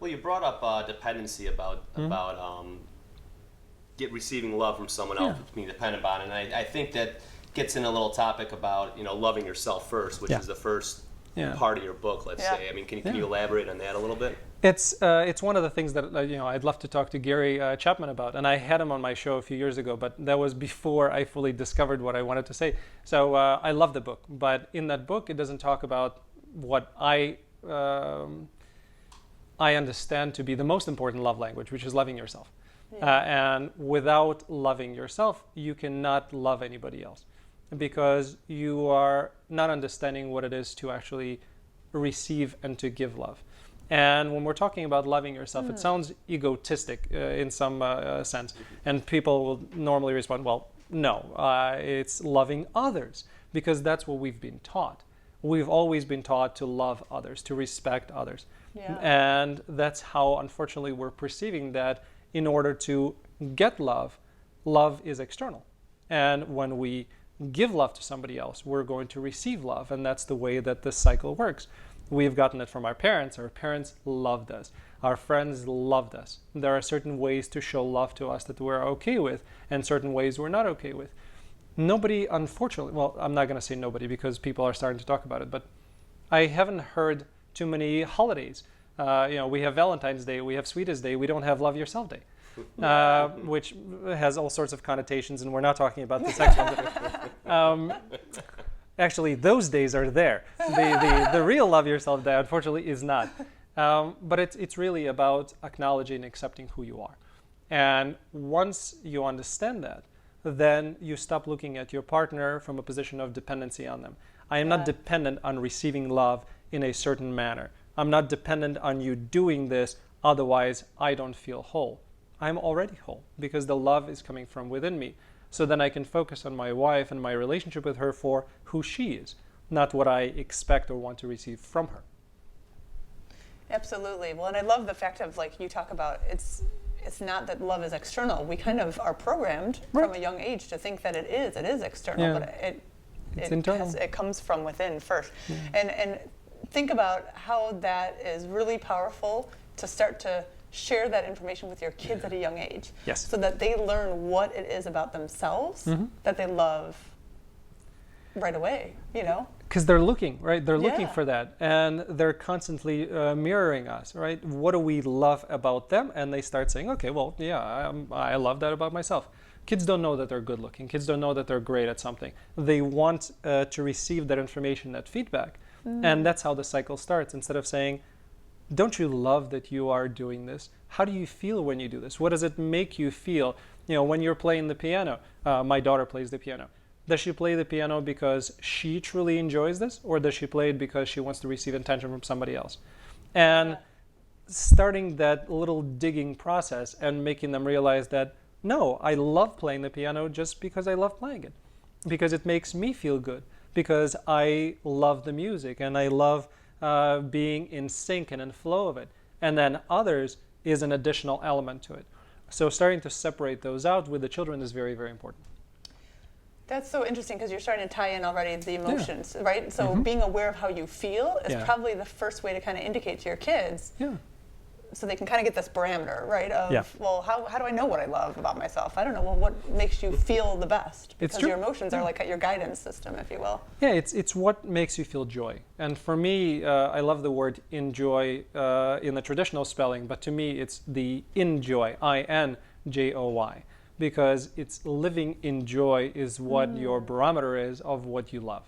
Well, you brought up dependency about receiving love from someone else, being dependent on, it. And I think that gets in a little topic about loving yourself first, which is the first part of your book. Let's say. I mean, can you elaborate on that a little bit? It's one of the things that I'd love to talk to Gary Chapman about, and I had him on my show a few years ago, but that was before I fully discovered what I wanted to say. So I love the book, but in that book it doesn't talk about what I understand to be the most important love language, which is loving yourself. And without loving yourself, you cannot love anybody else, because you are not understanding what it is to actually receive and to give love. And when we're talking about loving yourself, it sounds egotistic in some sense. And people will normally respond, well, no, it's loving others, because that's what we've been taught. We've always been taught to love others, to respect others. And that's how, unfortunately, we're perceiving that in order to get love, love is external. And when we give love to somebody else, we're going to receive love. And that's the way that this cycle works. We've gotten it from our parents. Our parents loved us. Our friends loved us. There are certain ways to show love to us that we're okay with, and certain ways we're not okay with. Nobody, unfortunately, well, I'm not going to say nobody because people are starting to talk about it, but I haven't heard too many holidays. We have Valentine's Day, we have Sweetest Day, we don't have Love Yourself Day, which has all sorts of connotations, and we're not talking about the sex one. Actually, those days are there. The real Love Yourself Day, unfortunately, is not. But it's really about acknowledging and accepting who you are. And once you understand that, then you stop looking at your partner from a position of dependency on them. I am not dependent on receiving love in a certain manner. I'm not dependent on you doing this, otherwise I don't feel whole. I'm already whole because the love is coming from within me. So then I can focus on my wife and my relationship with her for who she is, not what I expect or want to receive from her. Absolutely. Well, and I love the fact of, like, you talk about it's not that love is external. We kind of are programmed from a young age to think that it is external, but it's internal. It comes from within first. And think about how that is really powerful to start to share that information with your kids at a young age, so that they learn what it is about themselves that they love right away, Because they're looking, right? They're looking for that, and they're constantly mirroring us, right? What do we love about them? And they start saying, okay, well, I love that about myself. Kids don't know that they're good looking. Kids don't know that they're great at something. They want to receive that information, that feedback. And that's how the cycle starts. Instead of saying, don't you love that you are doing this? How do you feel when you do this? What does it make you feel? When you're playing the piano, my daughter plays the piano. Does she play the piano because she truly enjoys this? Or does she play it because she wants to receive attention from somebody else? And starting that little digging process and making them realize that, no, I love playing the piano just because I love playing it. Because it makes me feel good. Because I love the music and I love being in sync and in flow of it. And then others is an additional element to it. So starting to separate those out with the children is very, very important. That's so interesting because you're starting to tie in already the emotions, right? So being aware of how you feel is probably the first way to kind of indicate to your kids so they can kind of get this parameter, right? Of, well, how do I know what I love about myself? I don't know. Well, what makes you feel the best? Because your emotions are like your guidance system, if you will. Yeah, it's what makes you feel joy. And for me, I love the word enjoy in the traditional spelling, but to me, it's the enjoy, I-N-J-O-Y, because it's living in joy is what your barometer is of what you love.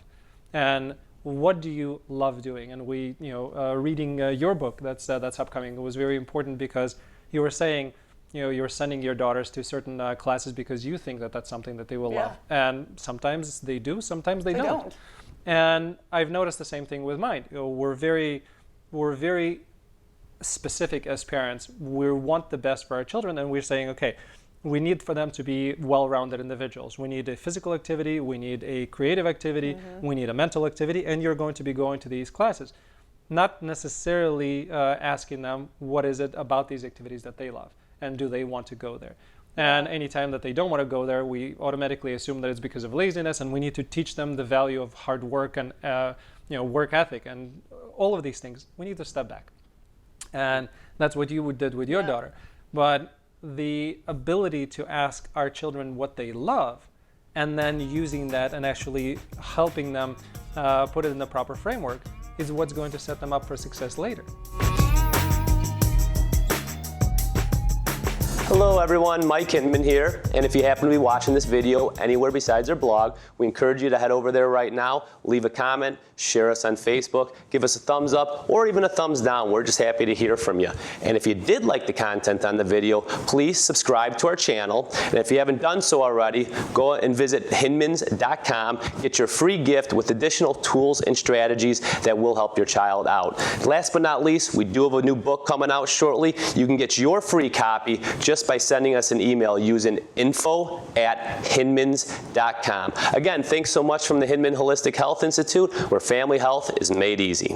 And what do you love doing? And we, reading your book that's upcoming, it was very important because you were saying, you're sending your daughters to certain classes because you think that that's something that they will love. And sometimes they do, sometimes they don't. And I've noticed the same thing with mine. We're very specific as parents. We want the best for our children, and we're saying, okay, we need for them to be well-rounded individuals. We need a physical activity, we need a creative activity, we need a mental activity, and you're going to be going to these classes. Not necessarily asking them what is it about these activities that they love, and do they want to go there. And anytime that they don't want to go there, we automatically assume that it's because of laziness, and we need to teach them the value of hard work and work ethic and all of these things. We need to step back. And that's what you did with your daughter. But the ability to ask our children what they love and then using that and actually helping them put it in the proper framework is what's going to set them up for success later. Hello everyone, Mike Hinman here, and if you happen to be watching this video anywhere besides our blog, we encourage you to head over there right now, leave a comment, share us on Facebook, give us a thumbs up or even a thumbs down. We're just happy to hear from you. And if you did like the content on the video, please subscribe to our channel. And if you haven't done so already, go and visit hinmans.com, get your free gift with additional tools and strategies that will help your child out. Last but not least, we do have a new book coming out shortly. You can get your free copy just by sending us an email using info@hinmans.com. Again, thanks so much from the Hinman Holistic Health Institute, where family health is made easy.